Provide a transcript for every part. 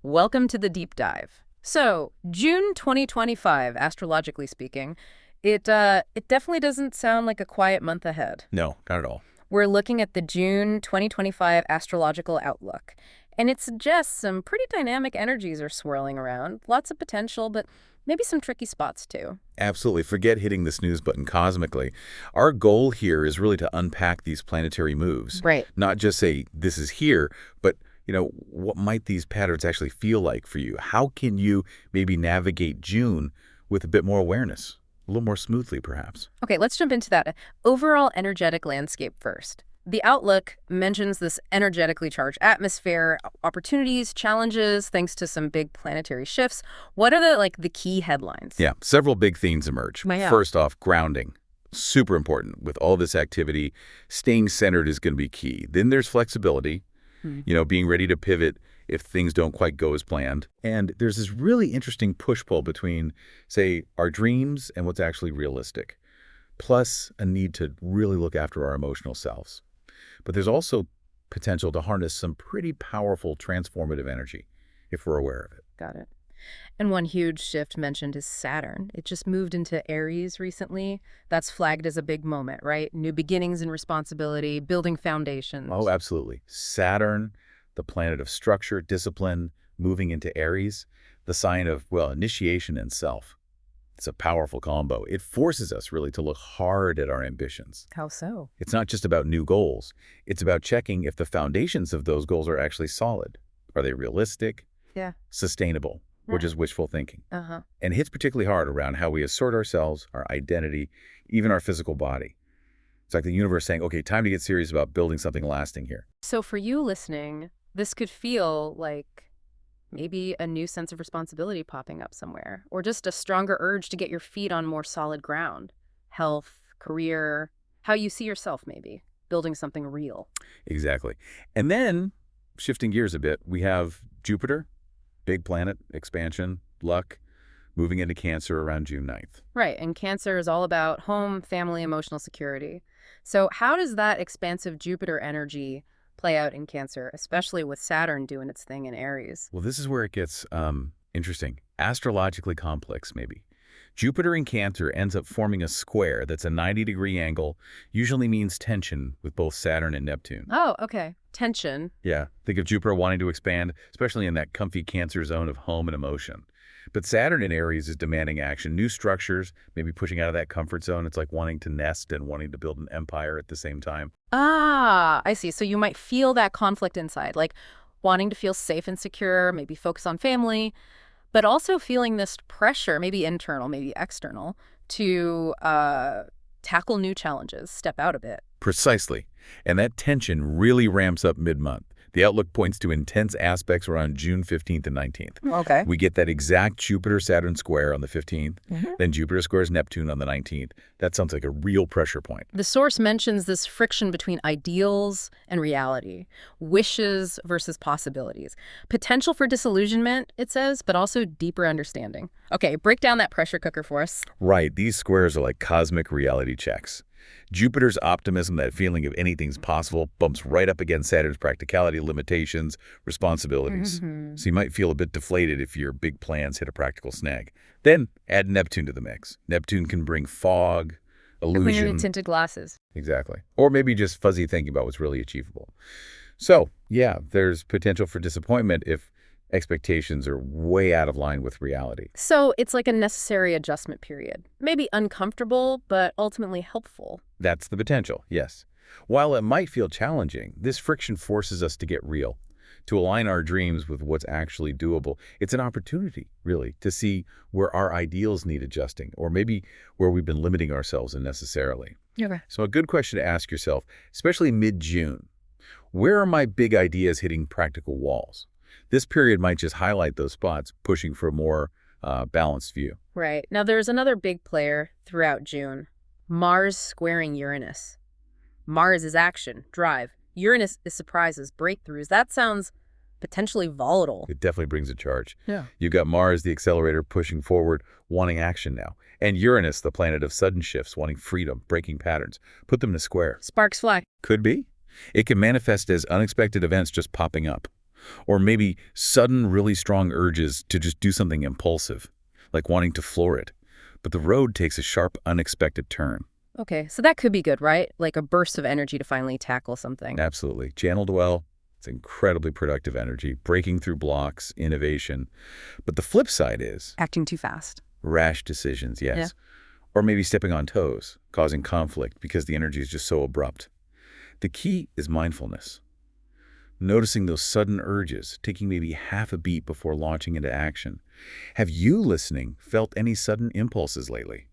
Welcome to the deep dive. So, June 2025, astrologically speaking, it definitely doesn't sound like a quiet month ahead. No, not at all. We're looking at the June 2025 astrological outlook, and it suggests some pretty dynamic energies are swirling around. Lots of potential, but maybe some tricky spots too. Absolutely. Forget hitting the snooze button cosmically. Our goal here is really to unpack these planetary moves. Right. Not just say, this is here, but, what might these patterns actually feel like for you? How can you maybe navigate June with a bit more awareness? A little more smoothly, perhaps. Okay, let's jump into that. Overall energetic landscape first. The outlook mentions this energetically charged atmosphere, opportunities, challenges, thanks to some big planetary shifts. What are the key headlines? Yeah, several big themes emerge. Yeah. First off, grounding. Super important. With all this activity, staying centered is going to be key. Then there's flexibility, being ready to pivot if things don't quite go as planned. And there's this really interesting push-pull between, say, our dreams and what's actually realistic, plus a need to really look after our emotional selves. But there's also potential to harness some pretty powerful transformative energy if we're aware of it. Got it. And one huge shift mentioned is Saturn. It just moved into Aries recently. That's flagged as a big moment, right? New beginnings and responsibility, building foundations. Oh, absolutely. Saturn, the planet of structure, discipline, moving into Aries, the sign of, initiation and self. It's a powerful combo. It forces us really to look hard at our ambitions. How so? It's not just about new goals. It's about checking if the foundations of those goals are actually solid. Are they realistic? Yeah. Sustainable? Or just wishful thinking? Uh-huh. And it hits particularly hard around how we assert ourselves, our identity, even our physical body. It's like the universe saying, okay, time to get serious about building something lasting here. So for you listening, this could feel like maybe a new sense of responsibility popping up somewhere, or just a stronger urge to get your feet on more solid ground. Health, career, how you see yourself maybe, building something real. Exactly. And then, shifting gears a bit, we have Jupiter, big planet, expansion, luck, moving into Cancer around June 9th. Right, and Cancer is all about home, family, emotional security. So how does that expansive Jupiter energy play out in Cancer, especially with Saturn doing its thing in Aries? Well, this is where it gets interesting. Astrologically complex, maybe. Jupiter in Cancer ends up forming a square that's a 90-degree angle, usually means tension with both Saturn and Neptune. Oh, okay. Tension. Yeah, think of Jupiter wanting to expand, especially in that comfy Cancer zone of home and emotion. But Saturn in Aries is demanding action, new structures, maybe pushing out of that comfort zone. It's like wanting to nest and wanting to build an empire at the same time. Ah, I see. So you might feel that conflict inside, like wanting to feel safe and secure, maybe focus on family, but also feeling this pressure, maybe internal, maybe external, to tackle new challenges, step out a bit. Precisely. And that tension really ramps up mid-month. The outlook points to intense aspects around June 15th and 19th. Okay. We get that exact Jupiter-Saturn square on the 15th, then Jupiter squares Neptune on the 19th. That sounds like a real pressure point. The source mentions this friction between ideals and reality, wishes versus possibilities, potential for disillusionment, it says, but also deeper understanding. Okay, break down that pressure cooker for us. Right, these squares are like cosmic reality checks. Jupiter's optimism, that feeling of anything's possible, bumps right up against Saturn's practicality, limitations, responsibilities. So you might feel a bit deflated if your big plans hit a practical snag. Then add Neptune to the mix. Neptune can bring fog, illusion. Clearly tinted glasses. Exactly. Or maybe just fuzzy thinking about what's really achievable. So, yeah, there's potential for disappointment if expectations are way out of line with reality. So it's like a necessary adjustment period. Maybe uncomfortable, but ultimately helpful. That's the potential, yes. While it might feel challenging, this friction forces us to get real, to align our dreams with what's actually doable. It's an opportunity, really, to see where our ideals need adjusting, or maybe where we've been limiting ourselves unnecessarily. Okay. So a good question to ask yourself, especially mid-June, where are my big ideas hitting practical walls? This period might just highlight those spots, pushing for a more balanced view. Right. Now, there's another big player throughout June. Mars squaring Uranus. Mars is action, drive. Uranus is surprises, breakthroughs. That sounds potentially volatile. It definitely brings a charge. Yeah. You've got Mars, the accelerator, pushing forward, wanting action now. And Uranus, the planet of sudden shifts, wanting freedom, breaking patterns. Put them in a square. Sparks fly. Could be. It can manifest as unexpected events just popping up. Or maybe sudden, really strong urges to just do something impulsive, like wanting to floor it. But the road takes a sharp, unexpected turn. Okay, so that could be good, right? Like a burst of energy to finally tackle something. Absolutely. Channeled well, it's incredibly productive energy, breaking through blocks, innovation. But the flip side is Acting too fast. rash decisions, Yeah. yes. Or maybe stepping on toes, causing conflict because the energy is just so abrupt. The key is mindfulness. Noticing those sudden urges, taking maybe half a beat before launching into action. Have you, listening, felt any sudden impulses lately?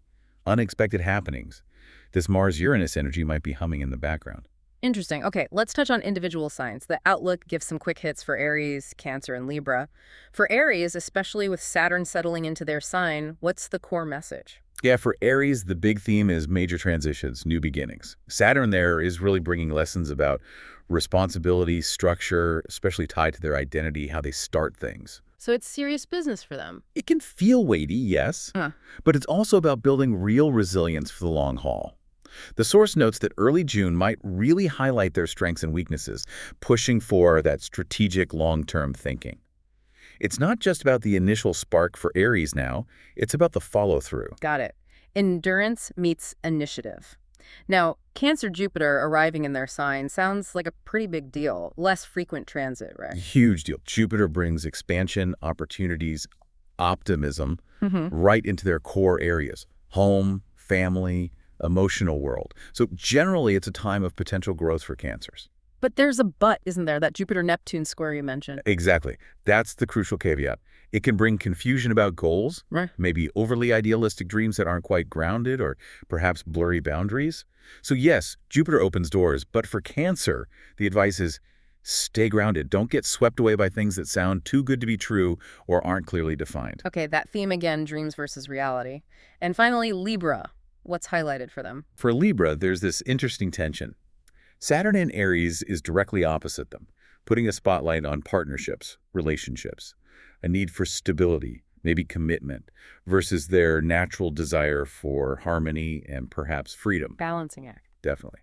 Unexpected happenings? This Mars-Uranus energy might be humming in the background. Interesting. Okay, let's touch on individual signs. The outlook gives some quick hits for Aries, Cancer, and Libra. For Aries, especially with Saturn settling into their sign, what's the core message? Yeah, for Aries, the big theme is major transitions, new beginnings. Saturn there is really bringing lessons about responsibility, structure, especially tied to their identity, how they start things. So it's serious business for them. It can feel weighty, yes, Huh. but it's also about building real resilience for the long haul. The source notes that early June might really highlight their strengths and weaknesses, pushing for that strategic long-term thinking. It's not just about the initial spark for Aries now, it's about the follow-through. Got it. Endurance meets initiative. Now, Cancer Jupiter arriving in their sign sounds like a pretty big deal. Less frequent transit, right? Huge deal. Jupiter brings expansion, opportunities, optimism Mm-hmm. right into their core areas: home, family, emotional world. So generally, it's a time of potential growth for Cancers. But there's a but, isn't there? That Jupiter-Neptune square you mentioned. Exactly. That's the crucial caveat. It can bring confusion about goals, Right. maybe overly idealistic dreams that aren't quite grounded, or perhaps blurry boundaries. So yes, Jupiter opens doors, but for Cancer, the advice is stay grounded. Don't get swept away by things that sound too good to be true or aren't clearly defined. Okay, that theme again, dreams versus reality. And finally, Libra. What's highlighted for them? For Libra, there's this interesting tension. Saturn in Aries is directly opposite them, putting a spotlight on partnerships, relationships, a need for stability, maybe commitment, versus their natural desire for harmony and perhaps freedom. Balancing act. Definitely.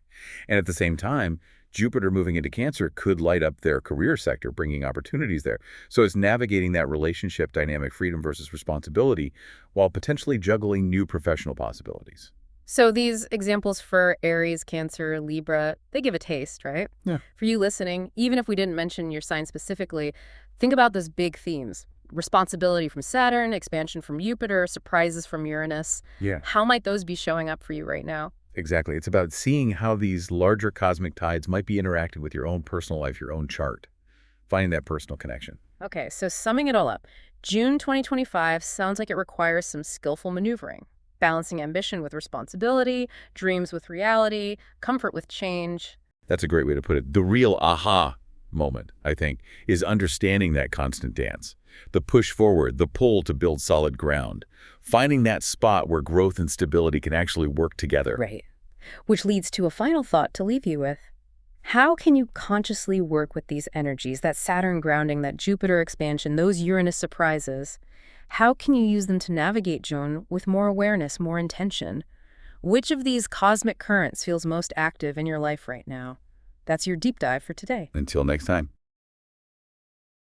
And at the same time, Jupiter moving into Cancer could light up their career sector, bringing opportunities there. So it's navigating that relationship dynamic, freedom versus responsibility, while potentially juggling new professional possibilities. So these examples for Aries, Cancer, Libra, they give a taste, right? Yeah. For you listening, even if we didn't mention your sign specifically, think about those big themes. Responsibility from Saturn, expansion from Jupiter, surprises from Uranus. Yeah. How might those be showing up for you right now? Exactly. It's about seeing how these larger cosmic tides might be interacting with your own personal life, your own chart, finding that personal connection. Okay, so summing it all up, June 2025 sounds like it requires some skillful maneuvering, balancing ambition with responsibility, dreams with reality, comfort with change. That's a great way to put it. The real aha moment, I think, is understanding that constant dance. The push forward, the pull to build solid ground. Finding that spot where growth and stability can actually work together. Right. Which leads to a final thought to leave you with. How can you consciously work with these energies, that Saturn grounding, that Jupiter expansion, those Uranus surprises? How can you use them to navigate June with more awareness, more intention? Which of these cosmic currents feels most active in your life right now? That's your deep dive for today. Until next time.